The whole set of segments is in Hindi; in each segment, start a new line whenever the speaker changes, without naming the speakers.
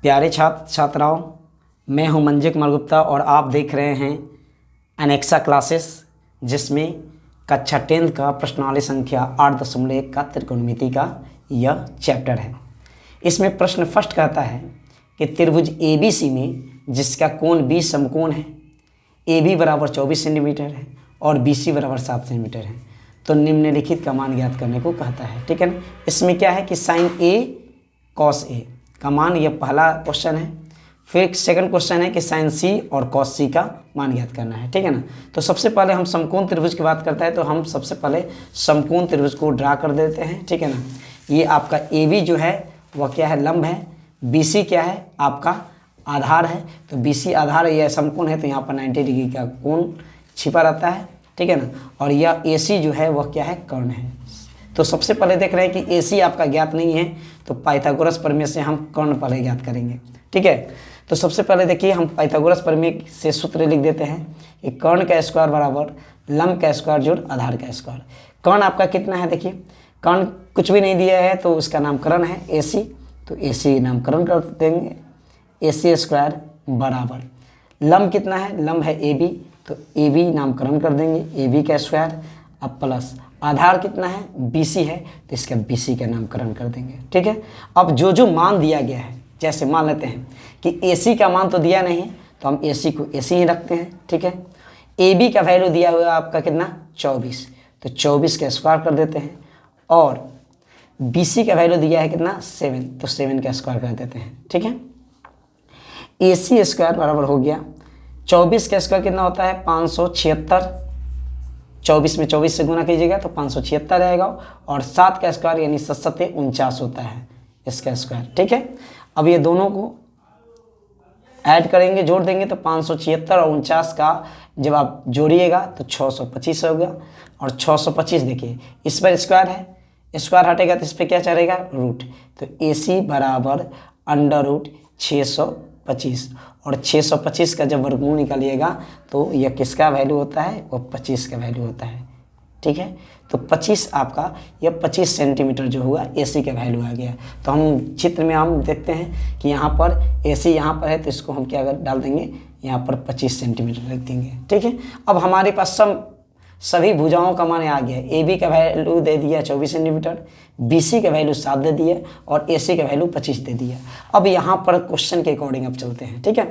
प्यारे छात्र छात्राओं, मैं हूं मंजिल कुमार गुप्ता और आप देख रहे हैं एनेक्सा क्लासेस, जिसमें कक्षा 10 का प्रश्नावली संख्या 8.1 का त्रिकोणमिति का यह चैप्टर है। इसमें प्रश्न फर्स्ट कहता है कि त्रिभुज ABC में जिसका कोण 20 समकोण है, AB बराबर 24 सेंटीमीटर है और BC बराबर 7 सेंटीमीटर है, तो निम्नलिखित का मान ज्ञात करने को कहता है। ठीक है ना। इसमें क्या है कि साइन A कॉस A का मान, यह पहला क्वेश्चन है। फिर सेकंड क्वेश्चन है कि साइन C और कॉस C का मान ज्ञात करना है। ठीक है ना। तो सबसे पहले हम समकोण त्रिभुज की बात करते हैं, तो हम सबसे पहले समकोण त्रिभुज को ड्रा कर देते हैं। ठीक है ना। ये आपका AB जो है वह क्या है, लंब है। BC क्या है, आपका आधार है। तो BC आधार है, यह समकोण है, तो यहाँ पर 90 डिग्री का कोण छिपा रहता है। ठीक है ना। और यह AC जो है वह क्या है, कर्ण है। तो सबसे पहले देख रहे हैं कि AC आपका ज्ञात नहीं है, तो पाइथागोरस प्रमेय से हम कर्ण पहले ज्ञात करेंगे। ठीक है। तो सबसे पहले देखिए, हम पाइथागोरस प्रमेय से सूत्र लिख देते हैं कि कर्ण का स्क्वायर बराबर लंब का स्क्वायर जोड़ आधार का स्क्वायर। कर्ण आपका कितना है, देखिए कर्ण कुछ भी नहीं दिया है, तो उसका नामकरण है AC, तो AC नामकरण कर देंगे। AC स्क्वायर बराबर लंब कितना है, लंब है AB, तो AB नामकरण कर देंगे, AB का स्क्वायर। अब प्लस आधार कितना है, BC है, तो इसका BC का नामकरण कर देंगे। ठीक है। अब जो जो मान दिया गया है, जैसे मान लेते हैं कि AC का मान तो दिया नहीं है, तो हम AC को AC ही रखते हैं। ठीक है। AB का वैल्यू दिया हुआ है आपका कितना, 24, तो 24 का स्क्वायर कर देते हैं। और BC का वैल्यू दिया है कितना, 7, तो 7 का स्क्वायर कर देते हैं। ठीक है। AC स्क्वायर बराबर हो गया 24 का स्क्वायर कितना होता है, 576। 24 में 24 से गुना कीजिएगा तो 576 रहेगा। और 7 का स्क्वायर यानी 7 49 होता है इसका स्क्वायर। ठीक है। अब ये दोनों को ऐड करेंगे, जोड़ देंगे, तो 576 और 49 का जब आप जोड़िएगा तो 625 होगा। और 625 देखिए इस पर स्क्वायर है, स्क्वायर हटेगा तो इस पर क्या चलेगा, रूट। तो AC बराबर अंडर रूट 625, और 625 का जब वर्गमूल निकालिएगा तो यह किसका वैल्यू होता है, वह 25 का वैल्यू होता है। ठीक है। तो 25 आपका यह 25 सेंटीमीटर जो हुआ AC का वैल्यू आ गया। तो हम चित्र में हम देखते हैं कि यहाँ पर AC यहाँ पर है, तो इसको हम क्या डाल देंगे, यहाँ पर 25 सेंटीमीटर रख देंगे। ठीक है। अब हमारे पास सभी भुजाओं का मान आ गया। AB का वैल्यू दे दिया 24 सेंटीमीटर, BC का वैल्यू 7 दे दिया, और AC का वैल्यू 25 दे दिया। अब यहाँ पर क्वेश्चन के अकॉर्डिंग अब चलते हैं। ठीक है।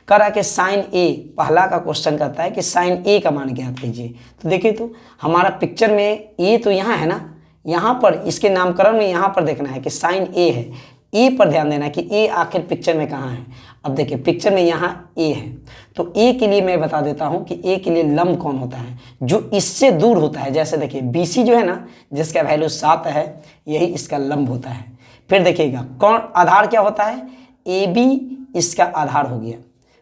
कह रहा कि साइन A, पहला का क्वेश्चन कहता है कि साइन A का मान ज्ञात कीजिए। तो देखिए, तो हमारा पिक्चर में A तो यहाँ है ना, यहाँ पर इसके नामकरण में यहाँ पर देखना है कि साइन A है। A पर ध्यान देना है कि A आखिर पिक्चर में कहाँ है। अब देखिए पिक्चर में यहाँ A है, तो A के लिए मैं बता देता हूँ कि A के लिए लंब कौन होता है, जो इससे दूर होता है। जैसे देखिए BC जो है ना, जिसका वैल्यू 7 है, यही इसका लंब होता है। फिर देखिएगा कौन आधार क्या होता है, AB इसका आधार हो गया।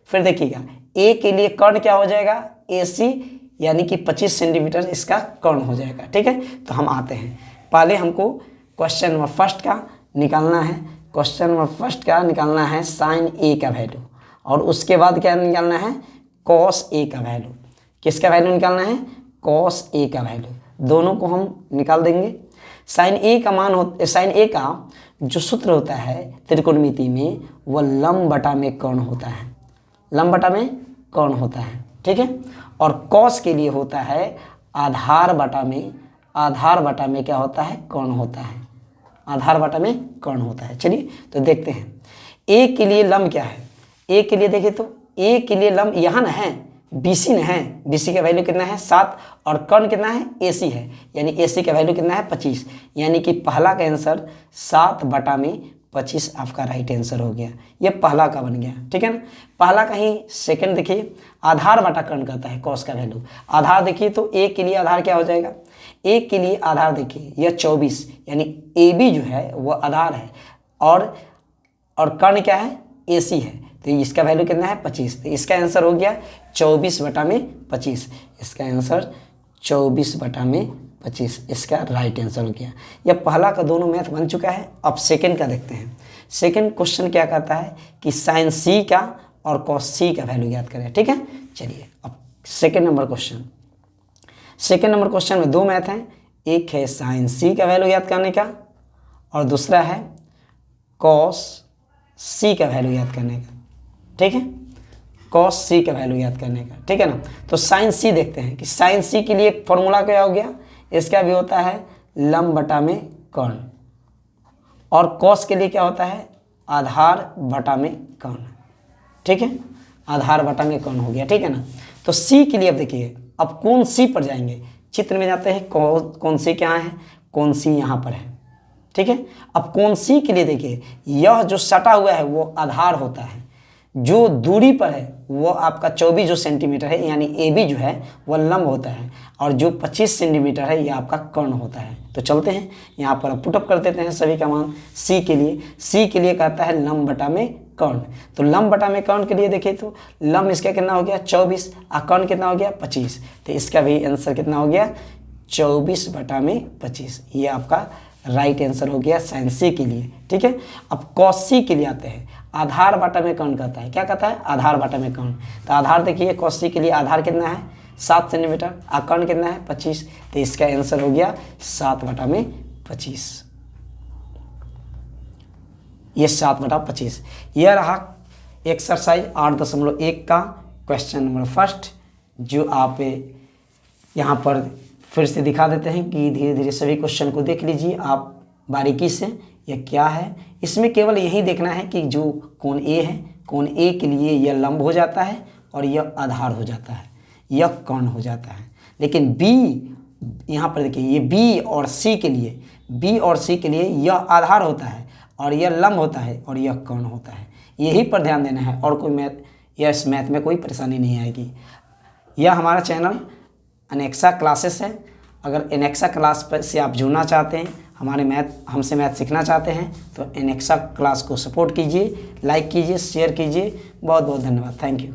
फिर देखिएगा A के लिए कर्ण क्या हो जाएगा, AC, यानी कि 25 सेंटीमीटर इसका कर्ण हो जाएगा। ठीक है। तो हम आते हैं, पहले हमको क्वेश्चन नंबर फर्स्ट का निकालना है। क्वेश्चन नंबर फर्स्ट का निकालना है साइन A का वैल्यू, और उसके बाद क्या निकालना है, कॉस A का वैल्यू। किसका वैल्यू निकालना है, कॉस A का वैल्यू। दोनों को हम निकाल देंगे। साइन A का मान साइन A का जो सूत्र होता है त्रिकोणमिति में, वह लंब बटा में कर्ण होता है, लंब बटा में कर्ण होता है। ठीक है। और कॉस के लिए होता है आधार बटा में क्या होता है, कर्ण होता है, आधार बटा में कर्ण होता है। चलिए तो देखते हैं A के लिए लंब क्या है। A के लिए देखिए, तो A के लिए लंब यहाँ ना है, BC न है। BC का वैल्यू कितना है, 7, और कर्ण कितना है, AC है, यानी AC का वैल्यू कितना है, 25, यानी कि पहला का आंसर 7/25 आपका राइट आंसर हो गया। ये पहला का बन गया। ठीक है ना। पहला का ही सेकंड देखिए, आधार बटा कर्ण कहता है कॉस का वैल्यू। आधार देखिए, तो A के लिए आधार क्या हो जाएगा, A के लिए आधार देखिए यह 24, यानी AB जो है वह आधार है, और कर्ण क्या है, AC है, तो इसका वैल्यू कितना है, 25। तो इसका आंसर हो गया 24/25। इसका आंसर 24/25 इसका राइट आंसर हो गया। यह पहला का दोनों मैथ बन चुका है। अब सेकंड का देखते हैं। सेकंड क्वेश्चन क्या कहता है कि साइन C का और कॉस C का वैल्यू याद करें। ठीक है। चलिए अब सेकंड नंबर क्वेश्चन में दो मैथ हैं, एक है साइन C का वैल्यू याद करने का, और दूसरा है कॉस सी का वैल्यू याद करने का, ठीक है, कॉस सी का वैल्यू याद करने का, ठीक है ना। तो साइन सी देखते हैं कि साइन सी के लिए फॉर्मूला क्या हो गया, इसका भी होता है लंब बटा में कर्ण, और कॉस के लिए क्या होता है, आधार बटा में कर्ण, ठीक है, आधार बटा में कर्ण हो गया, ठीक है ना। तो सी के लिए अब देखिए, अब कौन सी पर जाएंगे, चित्र में जाते हैं, कौन सी क्या है, कौन सी यहाँ पर है, ठीक है। अब कौन सी के लिए देखिए, यह जो सटा हुआ है वो आधार होता है, जो दूरी पर है वो आपका 24 जो सेंटीमीटर है यानी ए बी जो है वह लंब होता है, और जो 25 सेंटीमीटर है ये आपका कर्ण होता है। तो चलते हैं यहाँ पर पुटअप कर देते हैं सभी का मान। सी के लिए कहता है लंब बटा में कर्ण। तो लंब बटा में कर्ण के लिए देखिए तो लंब इसका कितना हो गया 24 और कर्ण कितना हो गया 25, तो इसका भी आंसर कितना हो गया 24 बटा में 25। ये आपका राइट आंसर हो गया साइन सी के लिए, ठीक है। अब कॉस सी के लिए आते हैं, आधार बटा में कर्ण कहता है, क्या कहता है आधार बटा में कर्ण। तो आधार देखिए कॉस सी के लिए आधार कितना है 7 सेंटीमीटर और कर्ण कितना है 25, तो इसका आंसर हो गया 7 बटा में 25। ये 7 बटा 25। यह रहा एक्सरसाइज 8.1 का क्वेश्चन नंबर फर्स्ट, जो आप यहाँ पर फिर से दिखा देते हैं कि धीरे धीरे सभी क्वेश्चन को देख लीजिए आप बारीकी से। यह क्या है, इसमें केवल यही देखना है कि जो कोण ए है, कोण ए के लिए यह लंब हो जाता है और यह आधार हो जाता है, यह कर्ण हो जाता है। लेकिन बी, यहाँ पर देखिए ये बी और सी के लिए यह आधार होता है और यह लंब होता है और यह कर्ण होता है। यही पर ध्यान देना है और कोई इस मैथ में कोई परेशानी नहीं आएगी। यह हमारा चैनल एनेक्सा क्लासेस है। अगर एनेक्सा क्लास पर से आप जुड़ना चाहते हैं, हमसे मैथ सीखना चाहते हैं, तो एनेक्सा क्लास को सपोर्ट कीजिए, लाइक कीजिए, शेयर कीजिए। बहुत बहुत धन्यवाद, थैंक यू।